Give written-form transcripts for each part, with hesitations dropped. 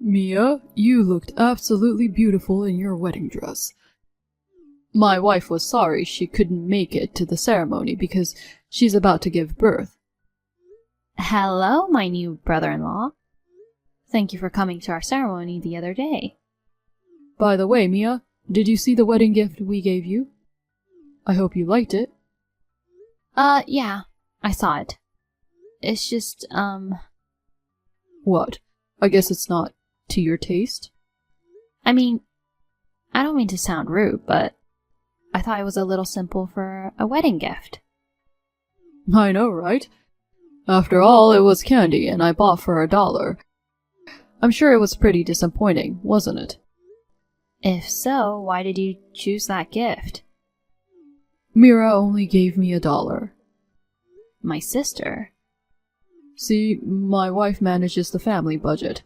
Mia, you looked absolutely beautiful in your wedding dress. My wife was sorry she couldn't make it to the ceremony because she's about to give birth. Hello, my new brother-in-law. Thank you for coming to our ceremony the other day. By the way, Mia, did you see the wedding gift we gave you? I hope you liked it. Yeah, I saw it. It's just, What? I guess it's not to your taste? I mean, I don't mean to sound rude, but I thought it was a little simple for a wedding gift. I know, right? After all, it was candy, and I bought for $1. I'm sure it was pretty disappointing, wasn't it? If so, why did you choose that gift? Mira only gave me $1. My sister. See, my wife manages the family budget.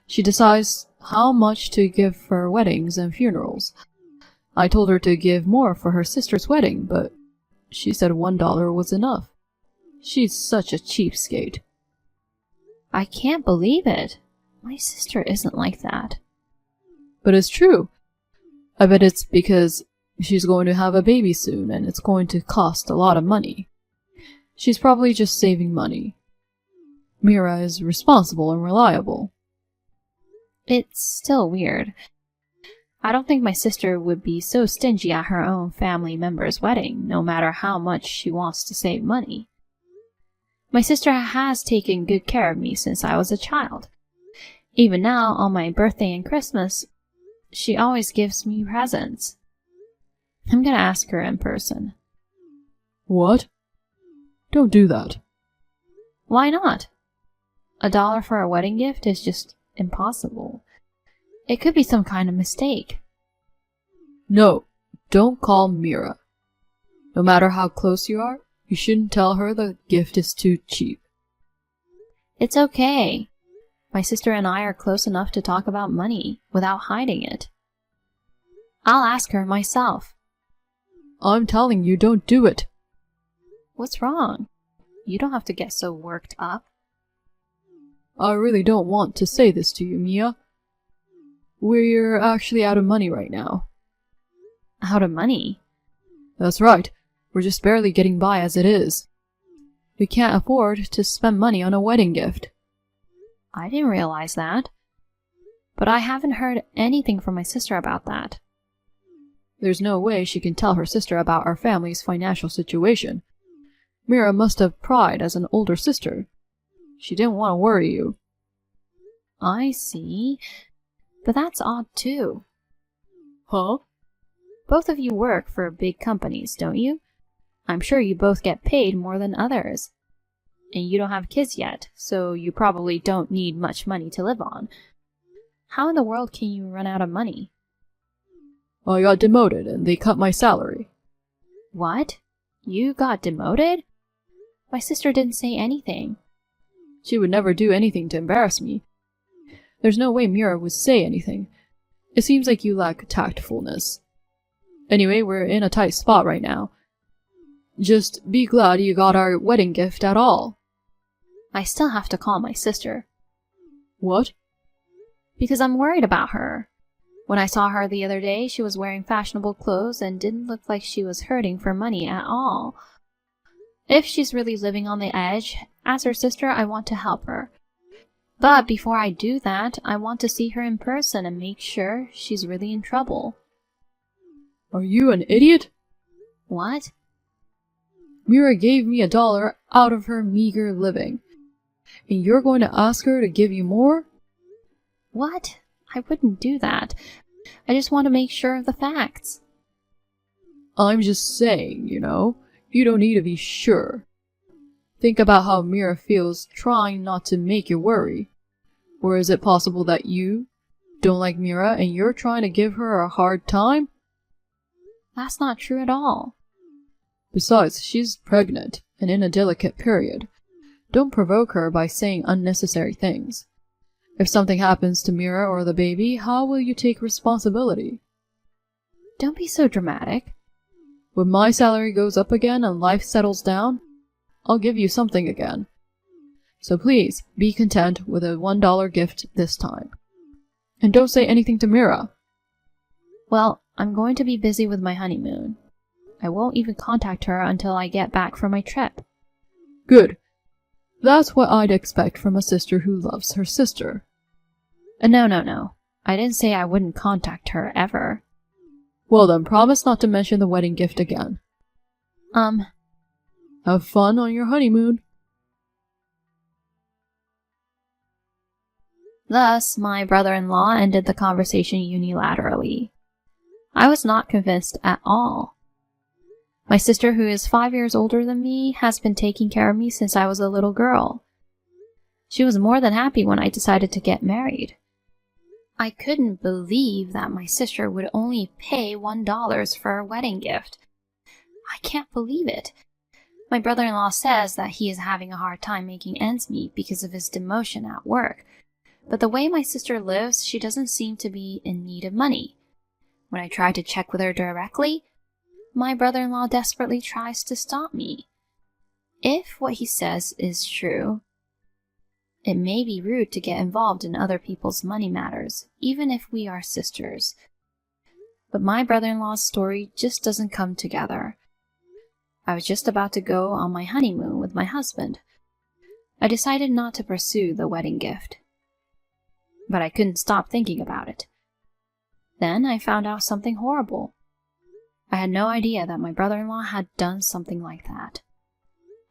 She decides how much to give for weddings and funerals. I told her to give more for her sister's wedding, but she said $1 was enough. She's such a cheapskate. I can't believe it. My sister isn't like that. But it's true. I bet it's because she's going to have a baby soon and it's going to cost a lot of money. She's probably just saving money. Mira is responsible and reliable. It's still weird. I don't think my sister would be so stingy at her own family member's wedding, no matter how much she wants to save money. My sister has taken good care of me since I was a child. Even now, on my birthday and Christmas, she always gives me presents. I'm gonna ask her in person. What? Don't do that. Why not? $1 for a wedding gift is just impossible. It could be some kind of mistake. No, don't call Mira. No matter how close you are, you shouldn't tell her the gift is too cheap. It's okay. My sister and I are close enough to talk about money without hiding it. I'll ask her myself. I'm telling you, don't do it. What's wrong? You don't have to get so worked up. I really don't want to say this to you, Mia. We're actually out of money right now. Out of money? That's right. We're just barely getting by as it is. We can't afford to spend money on a wedding gift. I didn't realize that. But I haven't heard anything from my sister about that. There's no way she can tell her sister about our family's financial situation. Mira must have pride as an older sister. She didn't want to worry you. I see. But that's odd too. Huh? Both of you work for big companies, don't you? I'm sure you both get paid more than others. And you don't have kids yet, so you probably don't need much money to live on. How in the world can you run out of money? I got demoted and they cut my salary. What? You got demoted? My sister didn't say anything. She would never do anything to embarrass me. There's no way Mira would say anything. It seems like you lack tactfulness. Anyway, we're in a tight spot right now. Just be glad you got our wedding gift at all. I still have to call my sister. What? Because I'm worried about her. When I saw her the other day, she was wearing fashionable clothes and didn't look like she was hurting for money at all. If she's really living on the edge, as her sister, I want to help her. But before I do that, I want to see her in person and make sure she's really in trouble. Are you an idiot? What? Mira gave me $1 out of her meager living. And you're going to ask her to give you more? What? I wouldn't do that. I just want to make sure of the facts. I'm just saying, you don't need to be sure. Think about how Mira feels trying not to make you worry. Or is it possible that you don't like Mira and you're trying to give her a hard time? That's not true at all. Besides, she's pregnant and in a delicate period. Don't provoke her by saying unnecessary things. If something happens to Mira or the baby, how will you take responsibility? Don't be so dramatic. When my salary goes up again and life settles down, I'll give you something again. So please, be content with a $1 gift this time. And don't say anything to Mira. Well, I'm going to be busy with my honeymoon. I won't even contact her until I get back from my trip. Good. That's what I'd expect from a sister who loves her sister. No. I didn't say I wouldn't contact her ever. Well then, promise not to mention the wedding gift again. Have fun on your honeymoon. Thus, my brother-in-law ended the conversation unilaterally. I was not convinced at all. My sister, who is 5 years older than me, has been taking care of me since I was a little girl. She was more than happy when I decided to get married. I couldn't believe that my sister would only pay $1 for a wedding gift. I can't believe it. My brother-in-law says that he is having a hard time making ends meet because of his demotion at work. But the way my sister lives, she doesn't seem to be in need of money. When I try to check with her directly, my brother-in-law desperately tries to stop me. If what he says is true, it may be rude to get involved in other people's money matters, even if we are sisters. But my brother-in-law's story just doesn't come together. I was just about to go on my honeymoon with my husband. I decided not to pursue the wedding gift. But I couldn't stop thinking about it. Then I found out something horrible. I had no idea that my brother-in-law had done something like that.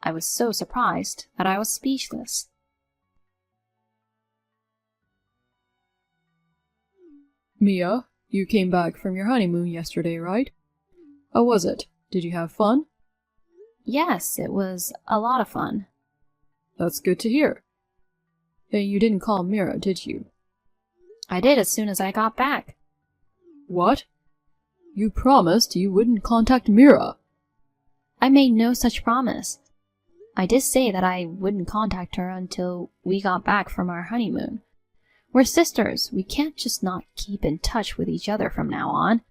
I was so surprised that I was speechless. Mia, you came back from your honeymoon yesterday, right? How was it? Did you have fun? Yes, it was a lot of fun. That's good to hear. And you didn't call Mira, did you? I did as soon as I got back. What? You promised you wouldn't contact Mira. I made no such promise. I did say that I wouldn't contact her until we got back from our honeymoon. We're sisters. We can't just not keep in touch with each other from now on.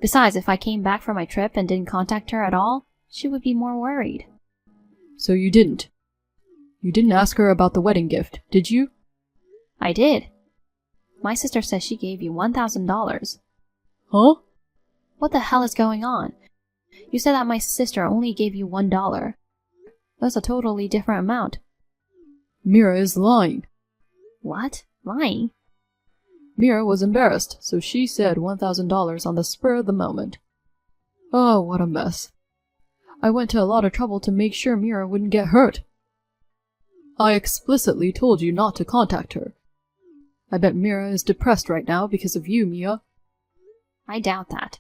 Besides, if I came back from my trip and didn't contact her at all, she would be more worried. So you didn't? You didn't ask her about the wedding gift, did you? I did. My sister says she gave you $1,000. Huh? What the hell is going on? You said that my sister only gave you $1. That's a totally different amount. Mira is lying. What? Lying? Mira was embarrassed, so she said $1,000 on the spur of the moment. Oh, what a mess. I went to a lot of trouble to make sure Mira wouldn't get hurt. I explicitly told you not to contact her. I bet Mira is depressed right now because of you, Mia. I doubt that.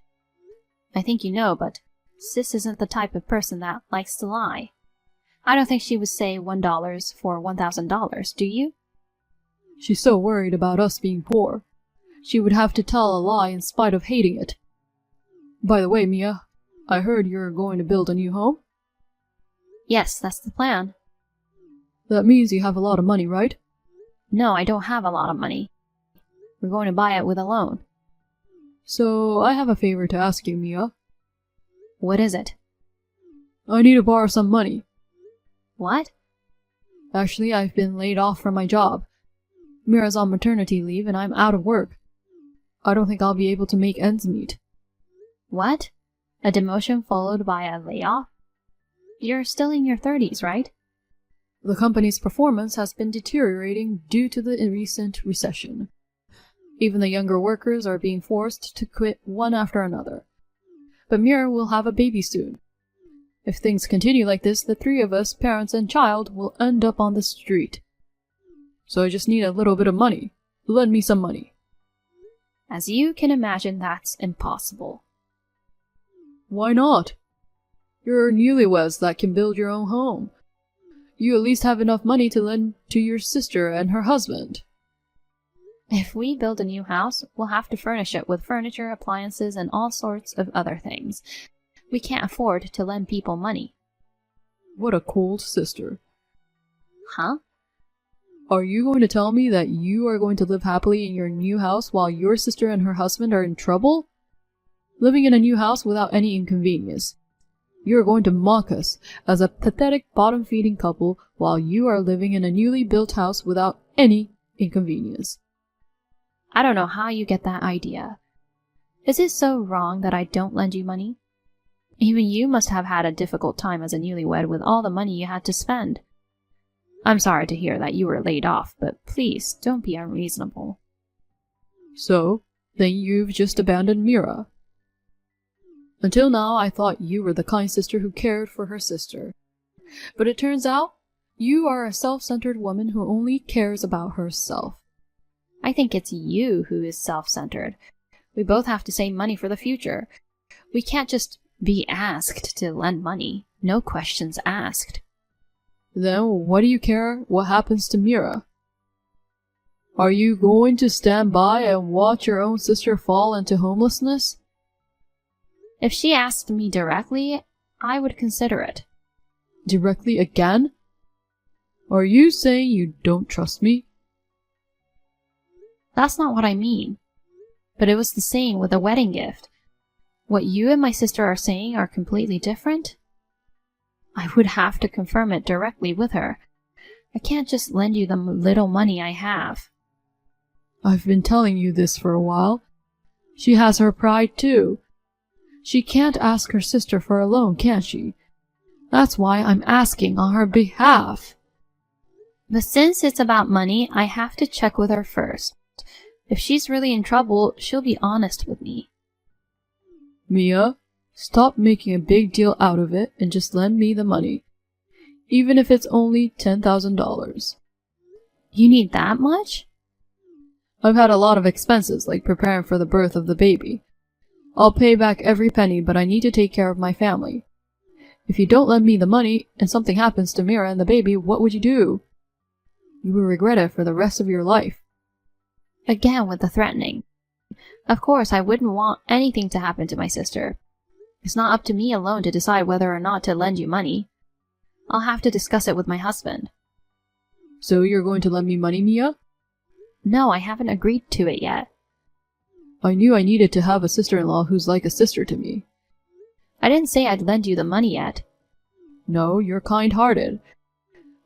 I think you know, but Sis isn't the type of person that likes to lie. I don't think she would say $1 for $1,000, do you? She's so worried about us being poor. She would have to tell a lie in spite of hating it. By the way, Mia, I heard you're going to build a new home? Yes, that's the plan. That means you have a lot of money, right? No, I don't have a lot of money. We're going to buy it with a loan. So, I have a favor to ask you, Mia. What is it? I need to borrow some money. What? Actually, I've been laid off from my job. Mira's on maternity leave and I'm out of work. I don't think I'll be able to make ends meet. What? A demotion followed by a layoff? You're still in your 30s, right? The company's performance has been deteriorating due to the recent recession. Even the younger workers are being forced to quit one after another. But Mira will have a baby soon. If things continue like this, the three of us, parents and child, will end up on the street. So I just need a little bit of money. Lend me some money. As you can imagine, that's impossible. Why not? You're newlyweds that can build your own home. You at least have enough money to lend to your sister and her husband. If we build a new house, we'll have to furnish it with furniture, appliances, and all sorts of other things. We can't afford to lend people money. What a cold sister. Huh? Are you going to tell me that you are going to live happily in your new house while your sister and her husband are in trouble? Living in a new house without any inconvenience. You are going to mock us as a pathetic bottom-feeding couple while you are living in a newly built house without any inconvenience. I don't know how you get that idea. Is it so wrong that I don't lend you money? Even you must have had a difficult time as a newlywed with all the money you had to spend. I'm sorry to hear that you were laid off, but please don't be unreasonable. So, then you've just abandoned Mira. Until now, I thought you were the kind sister who cared for her sister. But it turns out, you are a self-centered woman who only cares about herself. I think it's you who is self-centered. We both have to save money for the future. We can't just be asked to lend money. No questions asked. Then what do you care what happens to Mira? Are you going to stand by and watch your own sister fall into homelessness? If she asked me directly, I would consider it. Directly again? Are you saying you don't trust me? That's not what I mean. But it was the same with the wedding gift. What you and my sister are saying are completely different. I would have to confirm it directly with her. I can't just lend you the little money I have. I've been telling you this for a while. She has her pride too. She can't ask her sister for a loan, can she? That's why I'm asking on her behalf. But since it's about money, I have to check with her first. If she's really in trouble, she'll be honest with me. Mia, stop making a big deal out of it and just lend me the money. Even if it's only $10,000. You need that much? I've had a lot of expenses, like preparing for the birth of the baby. I'll pay back every penny, but I need to take care of my family. If you don't lend me the money, and something happens to Mira and the baby, what would you do? You will regret it for the rest of your life. Again with the threatening. Of course, I wouldn't want anything to happen to my sister. It's not up to me alone to decide whether or not to lend you money. I'll have to discuss it with my husband. So you're going to lend me money, Mia? No, I haven't agreed to it yet. I knew I needed to have a sister-in-law who's like a sister to me. I didn't say I'd lend you the money yet. No, you're kind-hearted.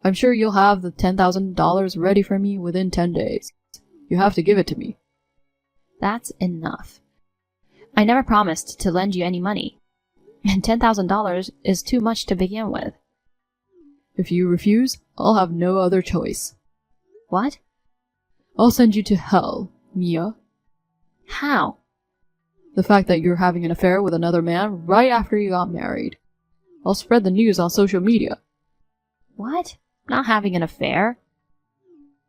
I'm sure you'll have the $10,000 ready for me within 10 days. You have to give it to me. That's enough. I never promised to lend you any money. And $10,000 is too much to begin with. If you refuse, I'll have no other choice. What? I'll send you to hell, Mia. How? The fact that you're having an affair with another man right after you got married. I'll spread the news on social media. What? Not having an affair?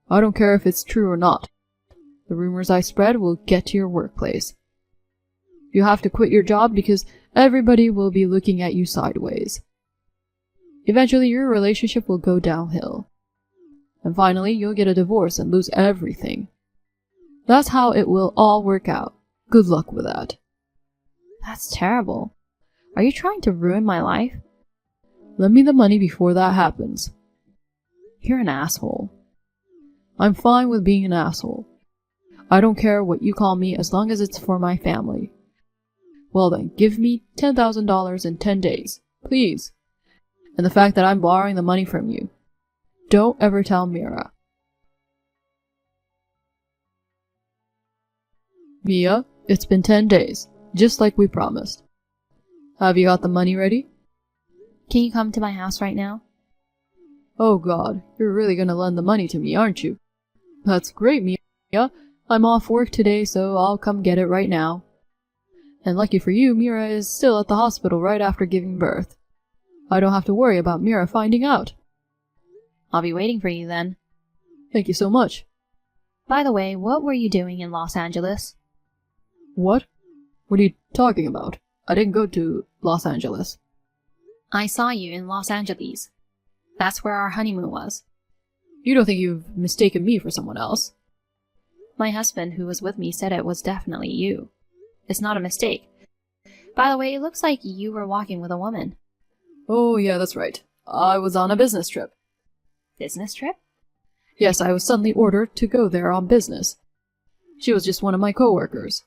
I don't care if it's true or not. The rumors I spread will get to your workplace. You have to quit your job because everybody will be looking at you sideways. Eventually, your relationship will go downhill. And finally, you'll get a divorce and lose everything. That's how it will all work out. Good luck with that. That's terrible. Are you trying to ruin my life? Lend me the money before that happens. You're an asshole. I'm fine with being an asshole. I don't care what you call me as long as it's for my family. Well then, give me $10,000 in 10 days, please. And the fact that I'm borrowing the money from you. Don't ever tell Mira. Mia, it's been 10 days, just like we promised. Have you got the money ready? Can you come to my house right now? Oh God, you're really gonna lend the money to me, aren't you? That's great, Mia. I'm off work today, so I'll come get it right now. And lucky for you, Mira is still at the hospital right after giving birth. I don't have to worry about Mira finding out. I'll be waiting for you then. Thank you so much. By the way, what were you doing in Los Angeles? What? What are you talking about? I didn't go to Los Angeles. I saw you in Los Angeles. That's where our honeymoon was. You don't think you've mistaken me for someone else? My husband, who was with me, said it was definitely you. It's not a mistake. By the way, it looks like you were walking with a woman. Oh, yeah, that's right. I was on a business trip. Business trip? Yes, I was suddenly ordered to go there on business. She was just one of my coworkers.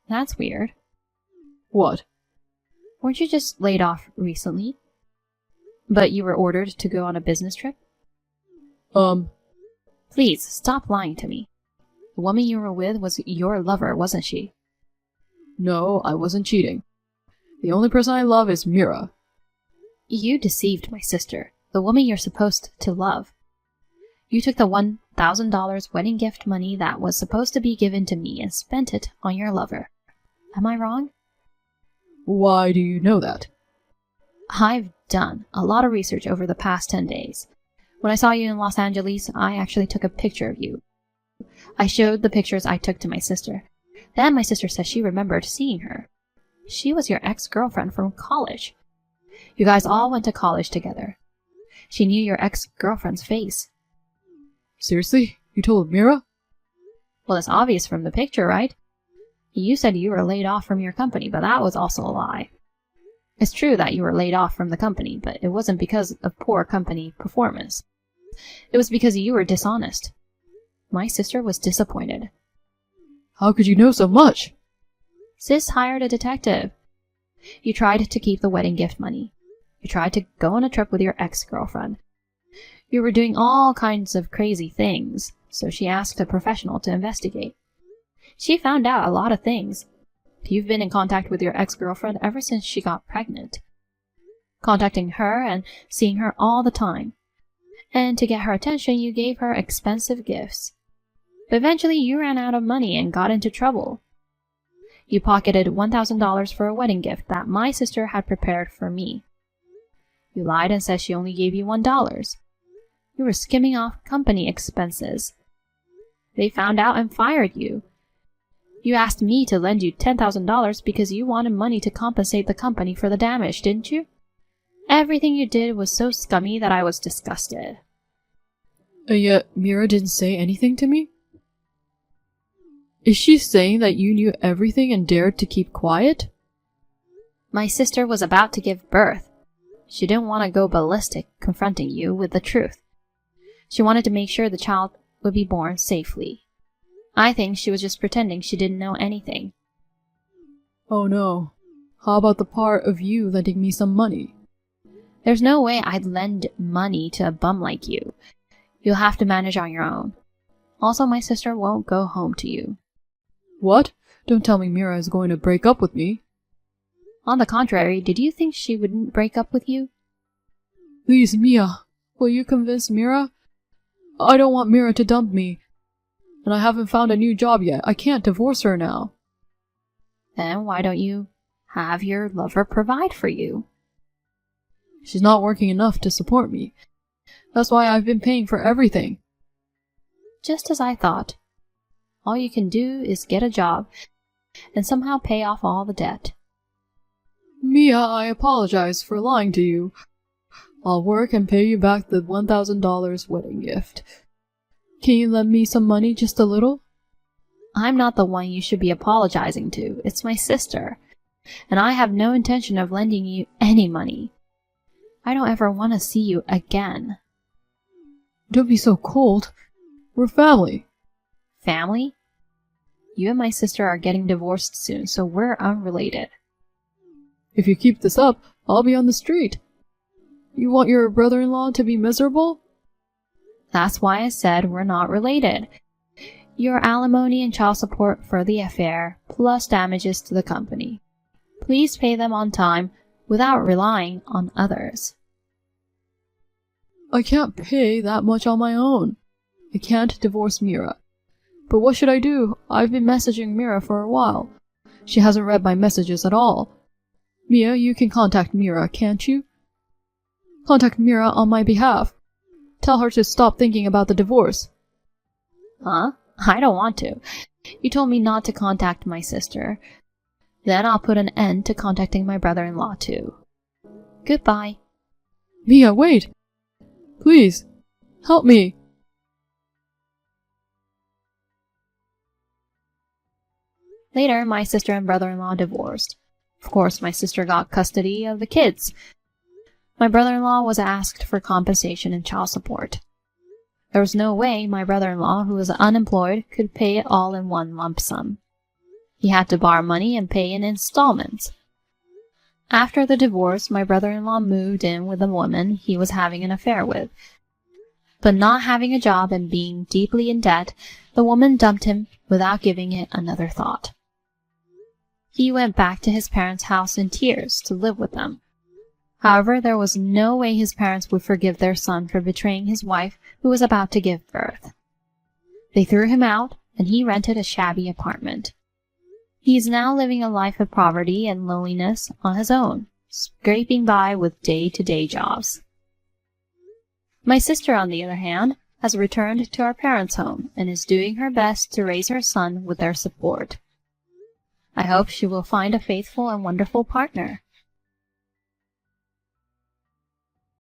That's weird. What? Weren't you just laid off recently? But you were ordered to go on a business trip? Please, stop lying to me. The woman you were with was your lover, wasn't she? No, I wasn't cheating. The only person I love is Mira. You deceived my sister, the woman you're supposed to love. You took the $1,000 wedding gift money that was supposed to be given to me and spent it on your lover. Am I wrong? Why do you know that? I've done a lot of research over the past 10 days. When I saw you in Los Angeles, I actually took a picture of you. I showed the pictures I took to my sister. Then my sister says she remembered seeing her. She was your ex-girlfriend from college. You guys all went to college together. She knew your ex-girlfriend's face. Seriously? You told Mira? Well, it's obvious from the picture, right? You said you were laid off from your company, but that was also a lie. It's true that you were laid off from the company, but it wasn't because of poor company performance. It was because you were dishonest. My sister was disappointed. How could you know so much? Sis hired a detective. You tried to keep the wedding gift money. You tried to go on a trip with your ex-girlfriend. You were doing all kinds of crazy things, so she asked a professional to investigate. She found out a lot of things. You've been in contact with your ex-girlfriend ever since she got pregnant, contacting her and seeing her all the time. And to get her attention, you gave her expensive gifts. But eventually, you ran out of money and got into trouble. You pocketed $1,000 for a wedding gift that my sister had prepared for me. You lied and said she only gave you $1. You were skimming off company expenses. They found out and fired you. You asked me to lend you $10,000 because you wanted money to compensate the company for the damage, didn't you? Everything you did was so scummy that I was disgusted. And yet Mira didn't say anything to me? Is she saying that you knew everything and dared to keep quiet? My sister was about to give birth. She didn't want to go ballistic confronting you with the truth. She wanted to make sure the child would be born safely. I think she was just pretending she didn't know anything. Oh no. How about the part of you lending me some money? There's no way I'd lend money to a bum like you. You'll have to manage on your own. Also, my sister won't go home to you. What? Don't tell me Mira is going to break up with me. On the contrary, did you think she wouldn't break up with you? Please, Mia, will you convince Mira? I don't want Mira to dump me. And I haven't found a new job yet. I can't divorce her now. Then why don't you have your lover provide for you? She's not working enough to support me. That's why I've been paying for everything. Just as I thought. All you can do is get a job and somehow pay off all the debt. Mia, I apologize for lying to you. I'll work and pay you back the $1,000 wedding gift. Can you lend me some money, just a little? I'm not the one you should be apologizing to. It's my sister. And I have no intention of lending you any money. I don't ever want to see you again. Don't be so cold. We're family. Family? You and my sister are getting divorced soon, so we're unrelated. If you keep this up, I'll be on the street. You want your brother-in-law to be miserable? That's why I said we're not related. Your alimony and child support for the affair, plus damages to the company. Please pay them on time without relying on others. I can't pay that much on my own. I can't divorce Mira. But what should I do? I've been messaging Mira for a while. She hasn't read my messages at all. Mia, you can contact Mira, can't you? Contact Mira on my behalf. Tell her to stop thinking about the divorce. Huh? I don't want to. You told me not to contact my sister. Then I'll put an end to contacting my brother-in-law too. Goodbye. Mia, wait! Please, help me! Later, my sister and brother-in-law divorced. Of course, my sister got custody of the kids. My brother-in-law was asked for compensation and child support. There was no way my brother-in-law, who was unemployed, could pay it all in one lump sum. He had to borrow money and pay in installments. After the divorce, my brother-in-law moved in with a woman he was having an affair with. But not having a job and being deeply in debt, the woman dumped him without giving it another thought. He went back to his parents' house in tears to live with them. However, there was no way his parents would forgive their son for betraying his wife who was about to give birth. They threw him out, and he rented a shabby apartment. He is now living a life of poverty and loneliness on his own, scraping by with day-to-day jobs. My sister, on the other hand, has returned to our parents' home and is doing her best to raise her son with their support. I hope she will find a faithful and wonderful partner.